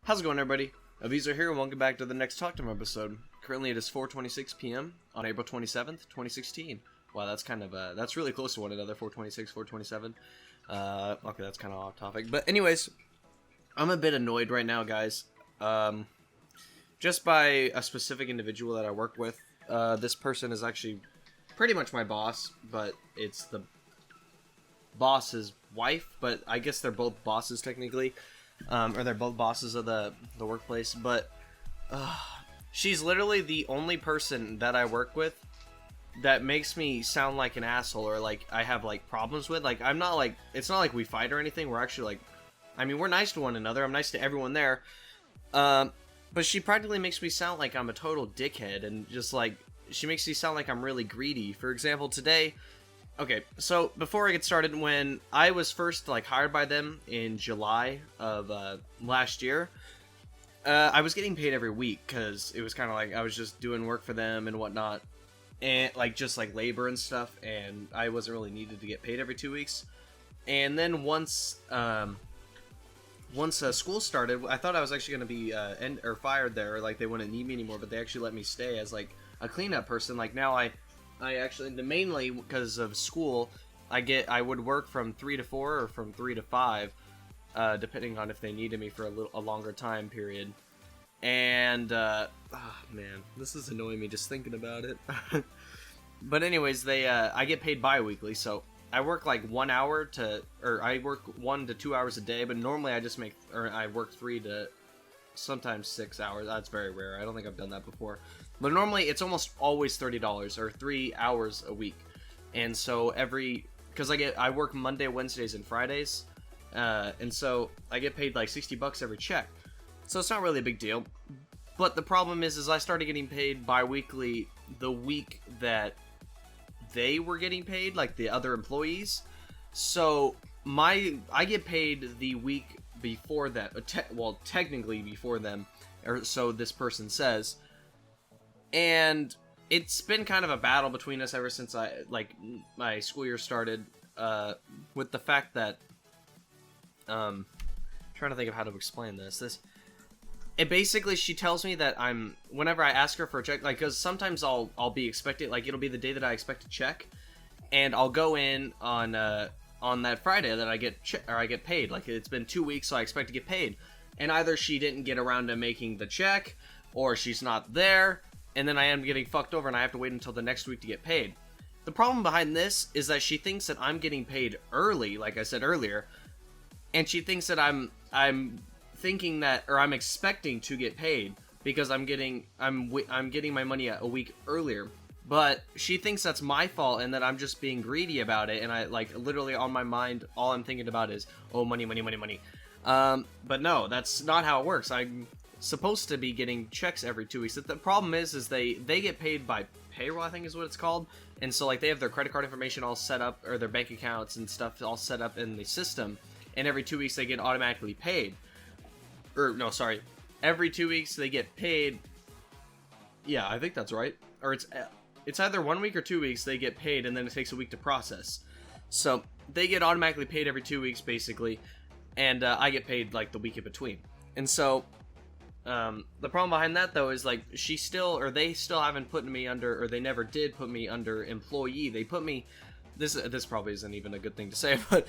How's it going, everybody? Avizzo here, and welcome back to the next Talk Time episode. Currently, it is 4:26 p.m. on April 27th, 2016. Wow, that's kind of that's really close to one another. 4:26, 4:27. Okay, that's kind of off topic, but anyways, I'm a bit annoyed right now, guys. Just by a specific individual that I work with. This person is actually pretty much my boss, but it's the boss's wife. But I guess they're both bosses technically. Or they're both bosses of the workplace, but she's literally the only person that I work with that makes me sound like an asshole, or like I have like problems with. Like, I'm not like, it's not like we fight or anything. We're actually like, I mean, we're nice to one another. I'm nice to everyone there. But she practically makes me sound like I'm a total dickhead, and just like, she makes me sound like I'm really greedy. For example, today, okay, so before I get started, when I was first like hired by them in July of last year, I was getting paid every week because it was kind of like I was just doing work for them and whatnot, and like just like labor and stuff, and I wasn't really needed to get paid every 2 weeks. And then once school started, I thought I was actually going to be fired there, like they wouldn't need me anymore, but they actually let me stay as like a cleanup person. Like now I actually, mainly because of school, I would work from 3 to 4 or from 3 to 5, depending on if they needed me for a longer time period. And man, this is annoying me just thinking about it. But anyways, I get paid bi-weekly, so I work like I work 1 to 2 hours a day, but normally I work 3 to sometimes 6 hours. That's very rare. I don't think I've done that before. But normally it's almost always $30 or 3 hours a week. And so because I work Monday, Wednesdays, and Fridays, and so I get paid like $60 every check. So it's not really a big deal. But the problem is I started getting paid bi-weekly the week that they were getting paid, like the other employees. So I get paid the week before that, technically before them, or so this person says. And it's been kind of a battle between us ever since my school year started, with the fact that, trying to think of how to explain this. It basically, she tells me that whenever I ask her for a check, like, because sometimes I'll be expected, like, it'll be the day that I expect a check, and I'll go in on that Friday that I get paid. Like, it's been 2 weeks, so I expect to get paid. And either she didn't get around to making the check, or she's not there, and then I am getting fucked over and I have to wait until the next week to get paid. The problem behind this is that she thinks that I'm getting paid early, like I said earlier, and she thinks that I'm thinking that, or I'm expecting to get paid because I'm getting my money a week earlier. But she thinks that's my fault and that I'm just being greedy about it, and I, like, literally on my mind, all I'm thinking about is, oh, money, money, money, money. But no, that's not how it works. I'm supposed to be getting checks every 2 weeks. The problem is they get paid by payroll, I think is what it's called. And so, like, they have their credit card information all set up, or their bank accounts and stuff all set up in the system, and every 2 weeks they get automatically paid. Every 2 weeks they get paid. Yeah, I think that's right. Or it's either 1 week or 2 weeks they get paid, and then it takes a week to process. So they get automatically paid every 2 weeks, basically, and I get paid like the week in between. And so the problem behind that, though, is like they still haven't put me under, or they never did put me under employee. They put me, this probably isn't even a good thing to say, but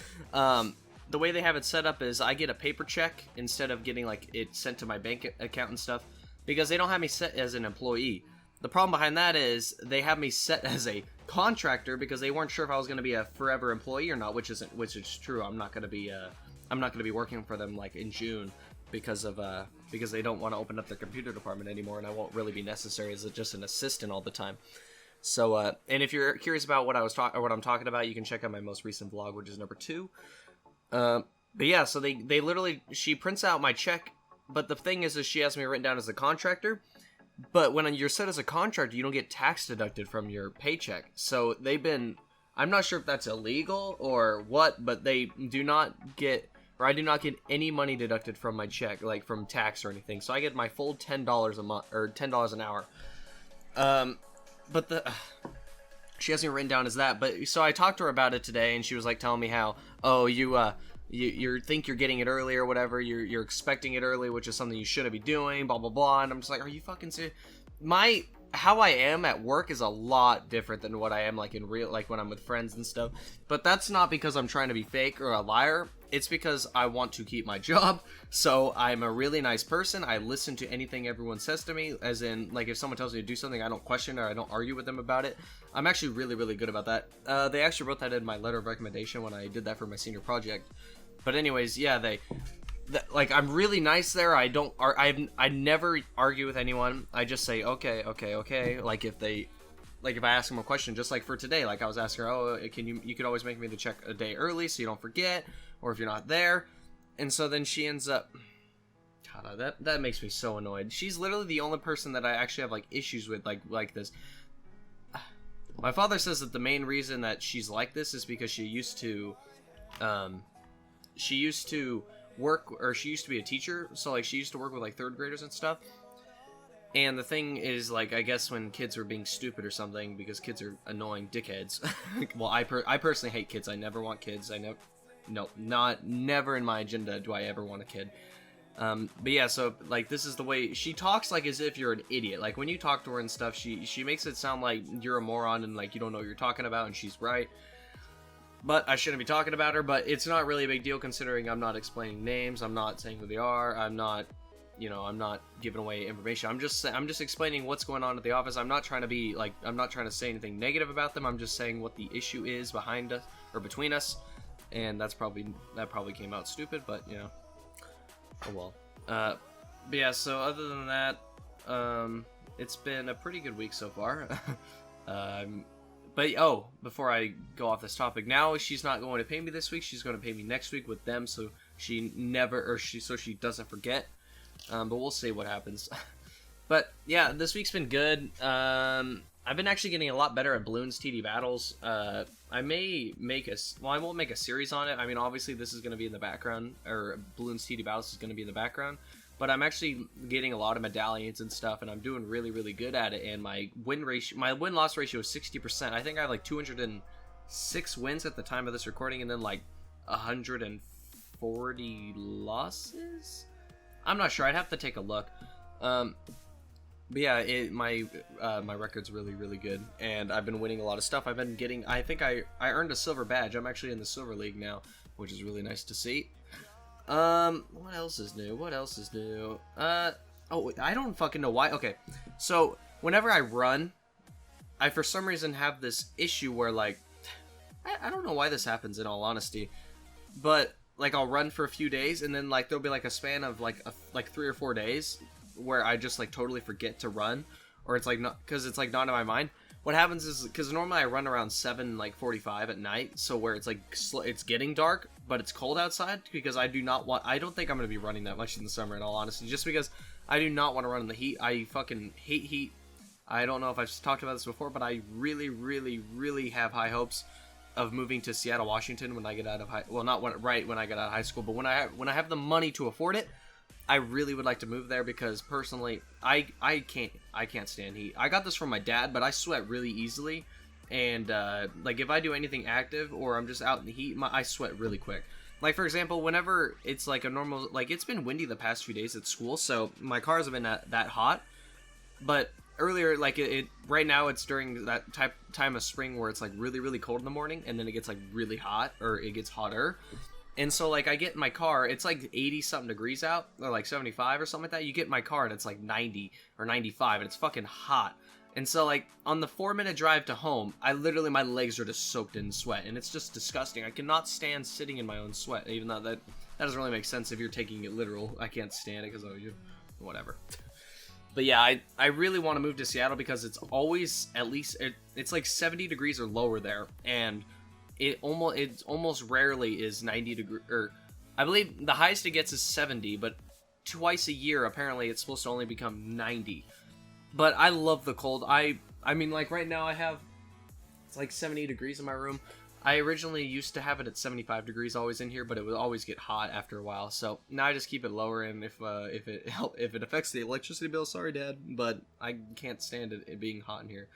the way they have it set up is I get a paper check instead of getting like it sent to my bank account and stuff, because they don't have me set as an employee. The problem behind that is they have me set as a contractor because they weren't sure if I was going to be a forever employee or not, which is true. I'm not going to be working for them like in June because they don't want to open up their computer department anymore, and I won't really be necessary as just an assistant all the time. So and if you're curious about what I'm talking about, you can check out my most recent vlog, which is number 2. But yeah, so they literally, she prints out my check, but the thing is she has me written down as a contractor, but when you're set as a contractor, you don't get tax deducted from your paycheck. So I'm not sure if that's illegal or what, but I do not get any money deducted from my check, like from tax or anything. So I get my full $10 a month, or $10 an hour. But she has me written down as that. But so I talked to her about it today, and she was like telling me how, oh, you you think you're getting it early or whatever. You're expecting it early, which is something you shouldn't be doing. Blah blah blah. And I'm just like, are you fucking serious? How I am at work is a lot different than what I am like in real, like when I'm with friends and stuff. But that's not because I'm trying to be fake or a liar. It's because I want to keep my job. So I'm a really nice person. I listen to anything everyone says to me, as in, like, if someone tells me to do something, I don't question or I don't argue with them about it. I'm actually really, really good about that. They actually wrote that in my letter of recommendation when I did that for my senior project. But anyways, yeah, like, I'm really nice there. I never argue with anyone. I just say okay. Like, if I ask them a question, just like for today, like I was asking her, oh, you could always make me to check a day early so you don't forget, or if you're not there. And so then she ends up, God, that makes me so annoyed. She's literally the only person that I actually have like issues with, like this. My father says that the main reason that she's like this is because she used to work, or she used to be a teacher, so like she used to work with like third graders and stuff. And the thing is, like, I guess when kids were being stupid or something, because kids are annoying dickheads. Well, I personally hate kids. I never want kids. Never in my agenda do I ever want a kid. But yeah, so like this is the way she talks, like as if you're an idiot. Like when you talk to her and stuff, she makes it sound like you're a moron and like you don't know what you're talking about, and she's right. But I shouldn't be talking about her, but it's not really a big deal considering I'm not explaining names, I'm not saying who they are, I'm not giving away information. I'm just explaining what's going on at the office. I'm not trying to say anything negative about them. I'm just saying what the issue is behind us, or between us. And that probably came out stupid, but oh well. But yeah, so other than that, it's been a pretty good week so far. But before I go off this topic, now she's not going to pay me this week. She's going to pay me next week with them, so she doesn't forget. But we'll see what happens. But yeah, this week's been good. I've been actually getting a lot better at Bloons TD battles. I won't make a series on it. I mean, obviously this is going to be in the background, or Bloons TD battles is going to be in the background. But I'm actually getting a lot of medallions and stuff, and I'm doing really, really good at it. And my win-loss ratio is 60%. I think I have like 206 wins at the time of this recording, and then like 140 losses. I'm not sure. I'd have to take a look. But yeah, my record's really, really good, and I've been winning a lot of stuff. I've been getting. I think I earned a silver badge. I'm actually in the silver league now, which is really nice to see. What else is new? I don't fucking know why. Okay, so whenever I run, I for some reason have this issue where like, I don't know why this happens in all honesty, but like I'll run for a few days and then like there'll be like a span of like 3 or 4 days where I just like totally forget to run, or it's like not, because it's like not in my mind. What happens is, because normally I run around 7:45 at night, so where it's like it's getting dark but it's cold outside, because I don't think I'm going to be running that much in the summer in all honesty, just because I do not want to run in the heat. I fucking hate heat. I don't know if I've talked about this before, but I really, really, really have high hopes of moving to Seattle, Washington when I get out of when I get out of high school, but when I have the money to afford it, I really would like to move there, because personally, I can't stand heat. I got this from my dad, but I sweat really easily, and like if I do anything active or I'm just out in the heat, I sweat really quick. Like for example, whenever it's like a normal, like it's been windy the past few days at school, so my cars have been that hot. But earlier, like right now, it's during that time of spring where it's like really, really cold in the morning, and then it gets like really hot, or it gets hotter. And so, like, I get in my car, it's like 80-something degrees out, or like 75 or something like that. You get in my car, and it's like 90 or 95, and it's fucking hot. And so, like, on the 4-minute drive to home, my legs are just soaked in sweat, and it's just disgusting. I cannot stand sitting in my own sweat, even though that doesn't really make sense if you're taking it literal. I can't stand it, because, whatever. But yeah, I really want to move to Seattle, because it's always, at least, it's like 70 degrees or lower there, and it almost rarely is 90 degree, or I believe the highest it gets is 70, but twice a year apparently it's supposed to only become 90. But I love the cold. I mean, like right now it's like 70 degrees in my room. I originally used to have it at 75 degrees always in here, but it would always get hot after a while. So now I just keep it lower, and if it affects the electricity bill, sorry Dad, but I can't stand it being hot in here.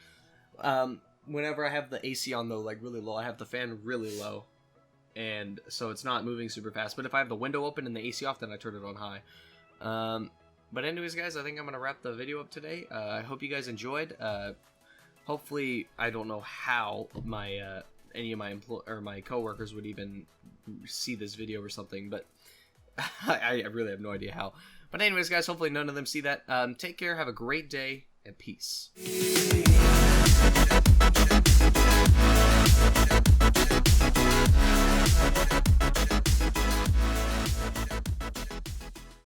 Whenever I have the AC on though, like really low, I have the fan really low, and so it's not moving super fast. But if I have the window open and the AC off, then I turn it on high. But anyways, guys, I think I'm gonna wrap the video up today. I hope you guys enjoyed. Hopefully, I don't know how my any of my coworkers would even see this video or something, but I really have no idea how. But anyways, guys, hopefully none of them see that. Take care, have a great day, and peace.